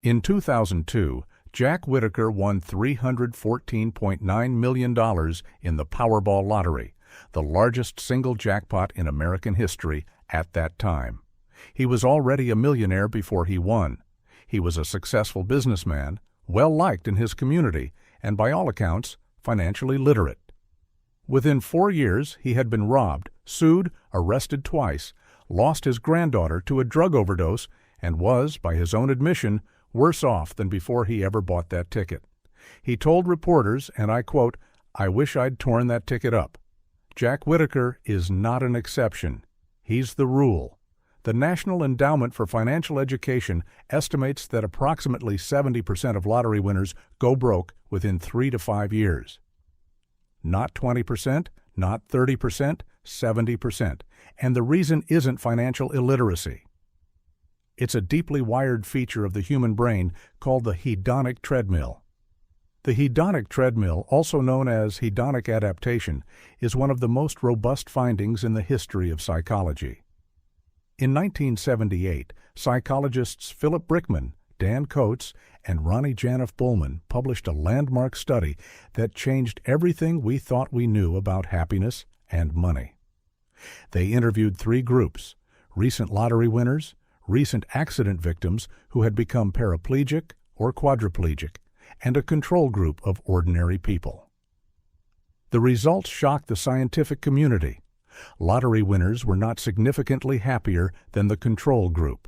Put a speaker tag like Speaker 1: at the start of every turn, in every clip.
Speaker 1: In 2002, Jack Whittaker won $314.9 million in the Powerball lottery, the largest single jackpot in American history at that time. He was already a millionaire before he won. He was a successful businessman, well-liked in his community, and by all accounts, financially literate. Within 4 years, he had been robbed, sued, arrested twice, lost his granddaughter to a drug overdose, and was, by his own admission, worse off than before he ever bought that ticket. He told reporters, and I quote, "I wish I'd torn that ticket up." Jack Whittaker is not an exception. He's the rule. The National Endowment for Financial Education estimates that approximately 70% of lottery winners go broke within 3 to 5 years. Not 20%, not 30%, 70%. And the reason isn't financial illiteracy. It's a deeply wired feature of the human brain called the hedonic treadmill. The hedonic treadmill, also known as hedonic adaptation, is one of the most robust findings in the history of psychology. In 1978, psychologists Philip Brickman, Dan Coates, and Ronnie Janoff-Bulman published a landmark study that changed everything we thought we knew about happiness and money. They interviewed 3 groups: recent lottery winners, recent accident victims who had become paraplegic or quadriplegic, and a control group of ordinary people. The results shocked the scientific community. Lottery winners were not significantly happier than the control group,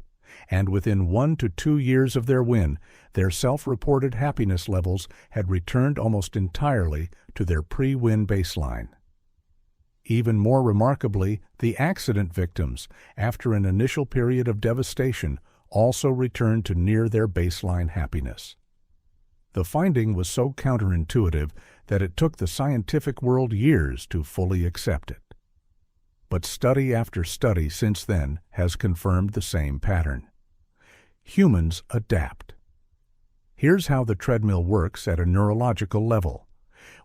Speaker 1: and within 1 to 2 years of their win, their self-reported happiness levels had returned almost entirely to their pre-win baseline. Even more remarkably, the accident victims, after an initial period of devastation, also returned to near their baseline happiness. The finding was so counterintuitive that it took the scientific world years to fully accept it. But study after study since then has confirmed the same pattern. Humans adapt. Here's how the treadmill works at a neurological level.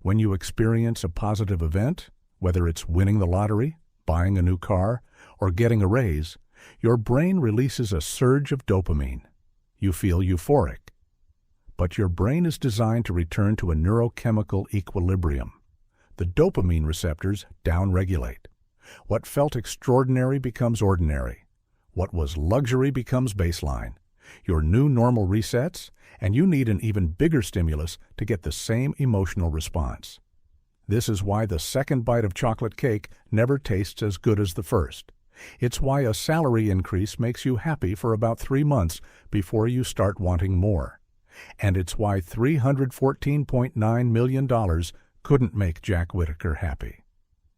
Speaker 1: When you experience a positive event, whether it's winning the lottery, buying a new car, or getting a raise, your brain releases a surge of dopamine. You feel euphoric. But your brain is designed to return to a neurochemical equilibrium. The dopamine receptors downregulate. What felt extraordinary becomes ordinary. What was luxury becomes baseline. Your new normal resets, and you need an even bigger stimulus to get the same emotional response. This is why the second bite of chocolate cake never tastes as good as the first. It's why a salary increase makes you happy for about 3 months before you start wanting more. And it's why $314.9 million couldn't make Jack Whittaker happy.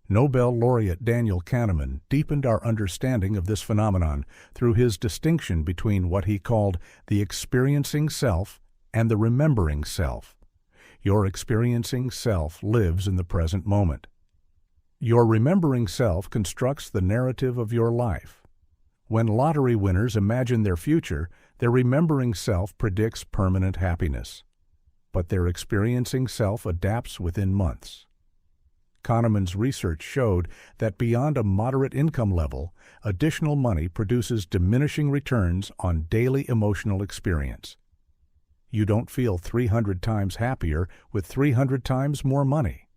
Speaker 1: Nobel laureate Daniel Kahneman deepened our understanding of this phenomenon through his distinction between what he called the experiencing self and the remembering self. Your experiencing self lives in the present moment. Your remembering self constructs the narrative of your life. When lottery winners imagine their future, their remembering self predicts permanent happiness. But their experiencing self adapts within months. Kahneman's research showed that beyond a moderate income level, additional money produces diminishing returns on daily emotional experience. You don't feel 300 times happier with 300 times more money.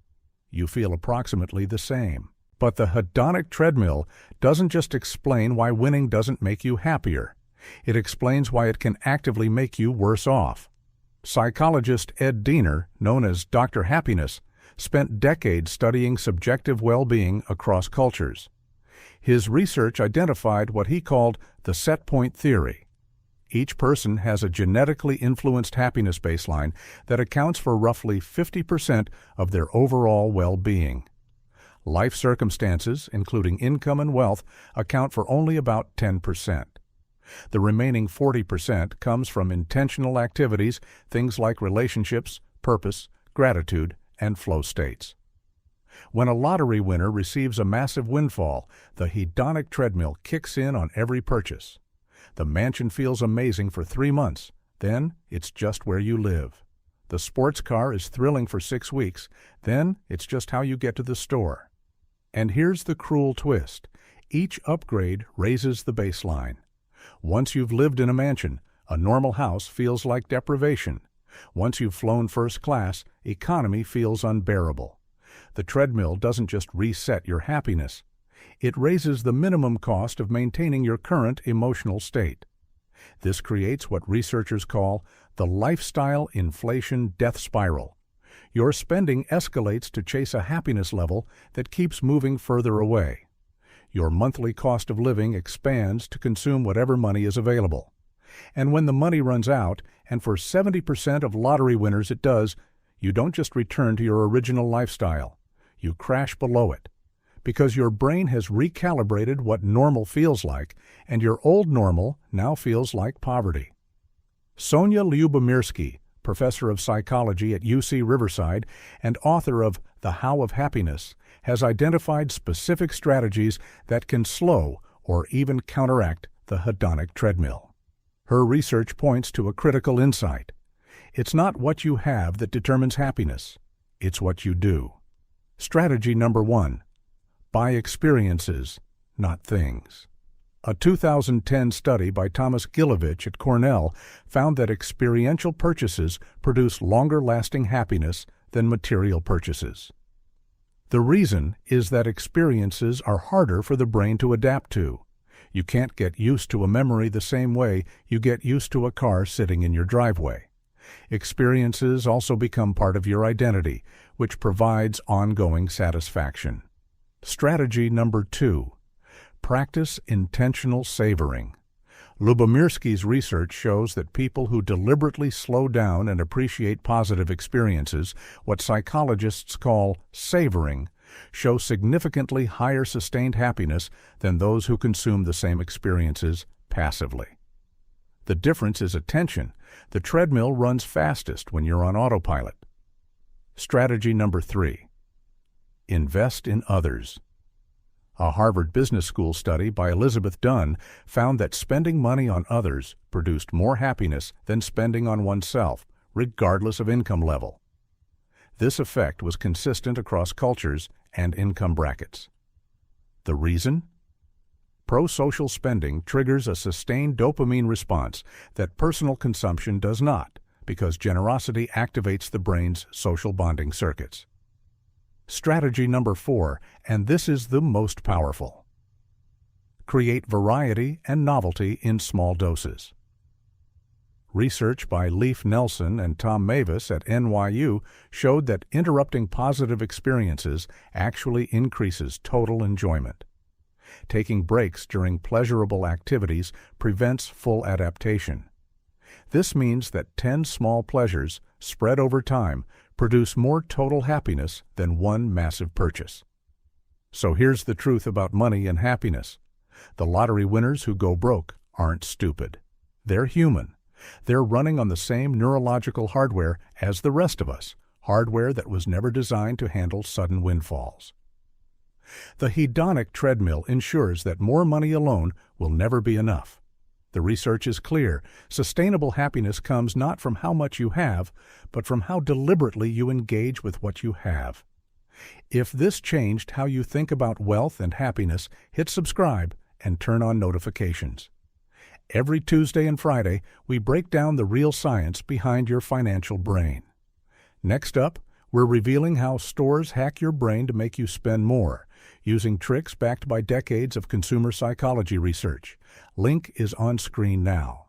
Speaker 1: You feel approximately the same. But the hedonic treadmill doesn't just explain why winning doesn't make you happier. It explains why it can actively make you worse off. Psychologist Ed Diener, known as Dr. Happiness, spent decades studying subjective well-being across cultures. His research identified what he called the set point theory. Each person has a genetically influenced happiness baseline that accounts for roughly 50% of their overall well-being. Life circumstances, including income and wealth, account for only about 10%. The remaining 40% comes from intentional activities, things like relationships, purpose, gratitude, and flow states. When a lottery winner receives a massive windfall, the hedonic treadmill kicks in on every purchase. The mansion feels amazing for 3 months, then it's just where you live. The sports car is thrilling for 6 weeks, then it's just how you get to the store. And here's the cruel twist. Each upgrade raises the baseline. Once you've lived in a mansion, A normal house feels like deprivation. Once you've flown first class, economy feels unbearable. The treadmill doesn't just reset your happiness. It raises the minimum cost of maintaining your current emotional state. This creates what researchers call the lifestyle inflation death spiral. Your spending escalates to chase a happiness level that keeps moving further away. Your monthly cost of living expands to consume whatever money is available. And when the money runs out, and for 70% of lottery winners it does, you don't just return to your original lifestyle. You crash below it. Because your brain has recalibrated what normal feels like, and your old normal now feels like poverty. Sonja Lyubomirsky, professor of psychology at UC Riverside and author of The How of Happiness, has identified specific strategies that can slow or even counteract the hedonic treadmill. Her research points to a critical insight. It's not what you have that determines happiness. It's what you do. Strategy number 1. Buy experiences, not things. A 2010 study by Thomas Gilovich at Cornell found that experiential purchases produce longer-lasting happiness than material purchases. The reason is that experiences are harder for the brain to adapt to. You can't get used to a memory the same way you get used to a car sitting in your driveway. Experiences also become part of your identity, which provides ongoing satisfaction. Strategy number 2. Practice intentional savoring. Lyubomirsky's research shows that people who deliberately slow down and appreciate positive experiences, what psychologists call savoring, show significantly higher sustained happiness than those who consume the same experiences passively. The difference is attention. The treadmill runs fastest when you're on autopilot. Strategy number 3. Invest in others. A Harvard Business School study by Elizabeth Dunn found that spending money on others produced more happiness than spending on oneself, regardless of income level. This effect was consistent across cultures and income brackets. The reason? Pro-social spending triggers a sustained dopamine response that personal consumption does not, because generosity activates the brain's social bonding circuits. Strategy number 4, and this is the most powerful. Create variety and novelty in small doses. Research by Leif Nelson and Tom Mavis at NYU showed that interrupting positive experiences actually increases total enjoyment. Taking breaks during pleasurable activities prevents full adaptation. This means that 10 small pleasures, spread over time, produce more total happiness than one massive purchase. So here's the truth about money and happiness. The lottery winners who go broke aren't stupid. They're human. They're running on the same neurological hardware as the rest of us, hardware that was never designed to handle sudden windfalls. The hedonic treadmill ensures that more money alone will never be enough. The research is clear. Sustainable happiness comes not from how much you have, but from how deliberately you engage with what you have. If this changed how you think about wealth and happiness, hit subscribe and turn on notifications. Every Tuesday and Friday, we break down the real science behind your financial brain. Next up, we're revealing how stores hack your brain to make you spend more, using tricks backed by decades of consumer psychology research. Link is on screen now.